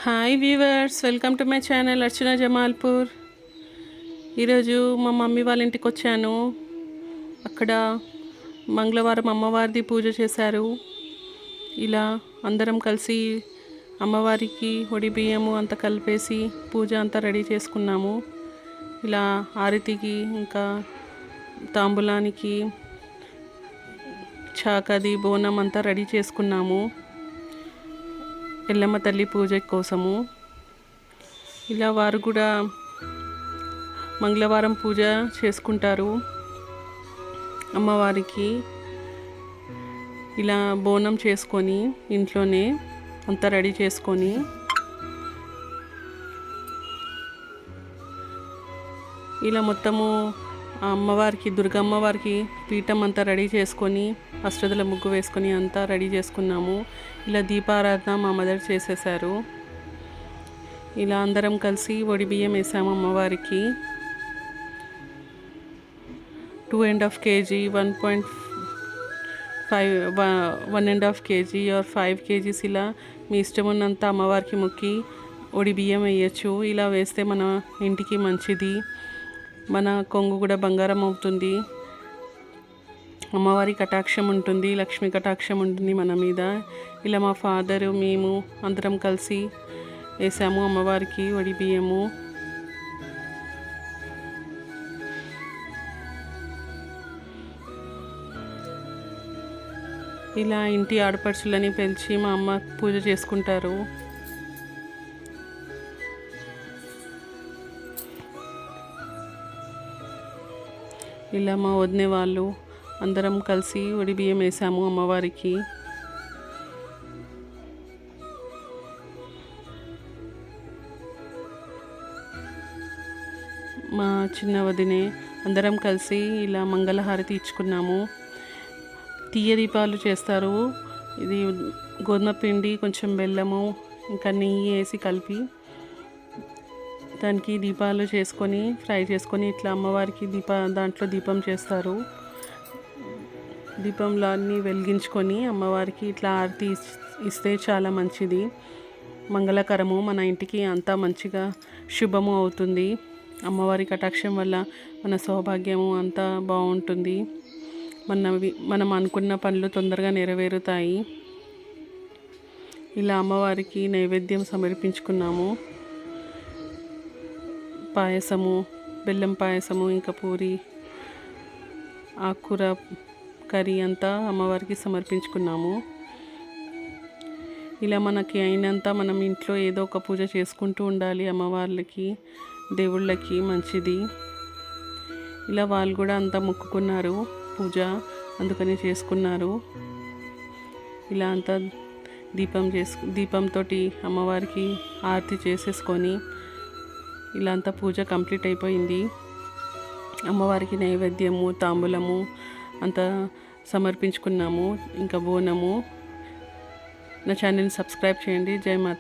Hi viewers, welcome to my channel Archana Jamalpur. ఈరోజు మా mummy వాళ్ళ ఇంటికి వచ్చాను. అక్కడ మంగళవారం అమ్మవారిది పూజ చేశారు. ఇలా అందరం కలిసి అమ్మవారికి ఒడి బియ్యము అంతా కలిపేసి పూజ అంతా రెడీ చేసుకున్నాము. ఇలా ఆరతికి ఇంకా తాంబూలానికి చాకది బోనం అంతా రెడీ చేసుకున్నాము ఎల్లమ్మ తల్లి పూజ కోసము. ఇలా వారు కూడా మంగళవారం పూజ చేసుకుంటారు అమ్మవారికి. ఇలా బోనం చేసుకొని ఇంట్లోనే అంతా రెడీ చేసుకొని ఇలా మొత్తము అమ్మవారికి దుర్గమ్మవారికి పీఠం అంతా రెడీ చేసుకొని అష్టదల ముగ్గు వేసుకొని అంతా రెడీ చేసుకున్నాము. ఇలా దీపారాధన మా మదర్ చేసేసారు. ఇలా అందరం కలిసి ఒడి బియ్యం వేసాము అమ్మవారికి. 2.5 kg, 1.5 kg or 5 kgs ఇలా మీ ఇష్టం ఉన్నంత అమ్మవారికి మొక్కి ఒడి బియ్యం వేయచ్చు. ఇలా వేస్తే మన ఇంటికి మంచిది, మన కొంగు కూడా బంగారం అవుతుంది, అమ్మవారి కటాక్షం ఉంటుంది, లక్ష్మీ కటాక్షం ఉంటుంది మన మీద. ఇలా మా ఫాదరు మేము అందరం కలిసి వేసాము అమ్మవారికి ఒడి బియ్యము. ఇలా ఇంటి ఆడపడుచులని పిలిచి మా అమ్మ పూజ చేసుకుంటారు. ఇలా మా వదిన వాళ్ళు అందరం కలిసి ఒడి బియ్యం వేసాము అమ్మవారికి. మా చిన్న వదినే అందరం కలిసి ఇలా మంగళహారతి ఇచ్చుకున్నాము. తీయ దీపాలు చేస్తారు. ఇది గోధుమ పిండి, కొంచెం బెల్లము, ఇంకా నెయ్యి వేసి కలిపి దానికి దీపాలు చేసుకొని ఫ్రై చేసుకొని ఇట్లా అమ్మవారికి దాంట్లో దీపం చేస్తారు. దీపంలో అన్నీ వెలిగించుకొని అమ్మవారికి ఇట్లా ఆరతి ఇస్తే చాలా మంచిది, మంగళకరము, మన ఇంటికి అంతా మంచిగా శుభము అవుతుంది. అమ్మవారి కటాక్షం వల్ల మన సౌభాగ్యము అంతా బాగుంటుంది. మనం అనుకున్న పనులు తొందరగా నెరవేరుతాయి. ఇలా అమ్మవారికి నైవేద్యం సమర్పించుకున్నాము. పాయసము, బెల్లం పాయసము, ఇంకా పూరి, ఆకుకూర కర్రీ అంతా అమ్మవారికి సమర్పించుకున్నాము. ఇలా మనకి అయినంత మనం ఇంట్లో ఏదో ఒక పూజ చేసుకుంటూ ఉండాలి. అమ్మవార్లకి, దేవుళ్ళకి మంచిది. ఇలా వాళ్ళు కూడా అంతా మొక్కుకున్నారు పూజ, అందుకని చేసుకున్నారు. ఇలా అంతా దీపంతో అమ్మవారికి ఆరతి చేసేసుకొని ఇలా అంతా పూజ కంప్లీట్ అయిపోయింది. అమ్మవారికి నైవేద్యము, తాంబూలము అంతా సమర్పించుకున్నాము, ఇంకా బోనము. నా ఛానల్ని సబ్స్క్రైబ్ చేయండి. జై మాత.